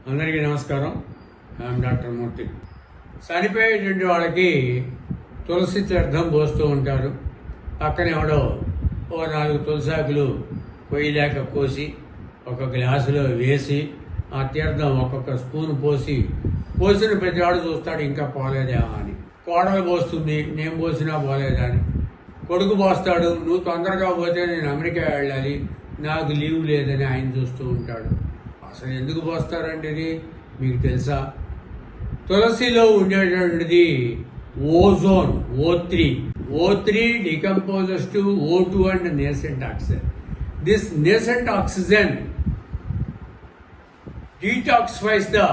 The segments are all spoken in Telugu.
అందరికీ నమస్కారం. ఐఎమ్ డాక్టర్ మూర్తి. చనిపోయేటువంటి వాళ్ళకి తులసి తీర్థం పోస్తూ ఉంటారు. పక్కన ఎవడో ఓ 4 తులసాకులు పొయ్యిలేక కోసి ఒక గ్లాసులో వేసి ఆ తీర్థం ఒక్కొక్క స్పూన్ పోసిన ప్రతివాడు చూస్తాడు ఇంకా పోలేదేమో అని. కోడలు పోస్తుంది, నేను పోసినా పోలేదా అని. కొడుకు పోస్తాడు, నువ్వు తొందరగా పోతే నేను అమెరికా వెళ్ళాలి, నాకు లీవ్ లేదని ఆయన చూస్తూ ఉంటాడు. అసలు ఎందుకు పోస్తారండి ఇది మీకు తెలుసా? తులసిలో ఉండేటువంటిది ozone, O3 decomposes to O2 and nascent oxygen. This nascent oxygen detoxifies the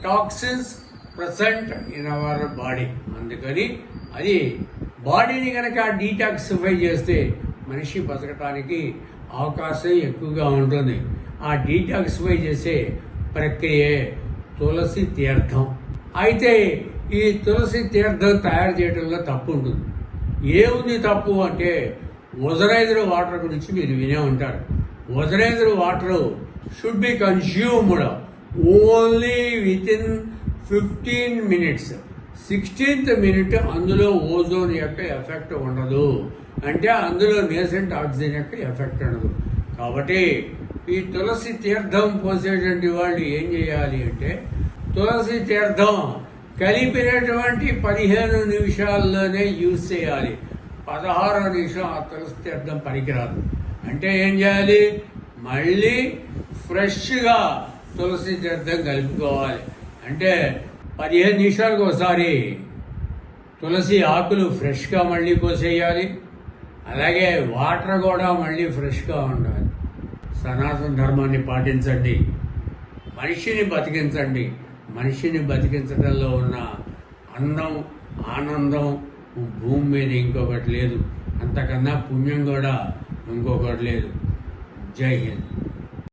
toxins present in our body. అందుకని అది బాడీని కనుక డీటాక్సిఫై చేస్తే మనిషి బతకటానికి అవకాశం ఎక్కువగా ఉంటుంది. ఆ డీటాక్సిఫై చేసే ప్రక్రియే తులసి తీర్థం. అయితే ఈ తులసి తీర్థం తయారు చేయడంలో తప్పు ఉంటుంది. ఏముంది తప్పు అంటే ఓజనైజర్ వాటర్ గురించి మీరు వినే ఉంటారు. Ozonizer water should be consumed only within 15 minutes. 16th minute అందులో ఓజోన్ యొక్క ఎఫెక్ట్ ఉండదు, అంటే అందులో నేసెంట్ ఆక్సిజన్ యొక్క ఎఫెక్ట్ ఉండదు. కాబట్టి ఈ తులసి తీర్థం పోసేటువంటి వాళ్ళు ఏం చేయాలి అంటే తులసి తీర్థం కలిపినటువంటి 15 నిమిషాల్లోనే యూజ్ చేయాలి. 16వ నిమిషం ఆ తులసి తీర్థం పనికిరాదు. అంటే ఏం చేయాలి? మళ్ళీ ఫ్రెష్గా తులసి తీర్థం కలుపుకోవాలి. అంటే 15 నిమిషాలకు ఒకసారి తులసి ఆకులు ఫ్రెష్గా మళ్ళీ పోసేయాలి. అలాగే వాటర్ కూడా మళ్ళీ ఫ్రెష్గా ఉండాలి. సనాతన ధర్మాన్ని పాటించండి, మనిషిని బతికించండి. మనిషిని బతికించడంలో ఉన్న అందం, ఆనందం భూమి మీద ఇంకొకటి లేదు. అంతకన్నా పుణ్యం కూడా ఇంకొకటి లేదు. జై హింద్.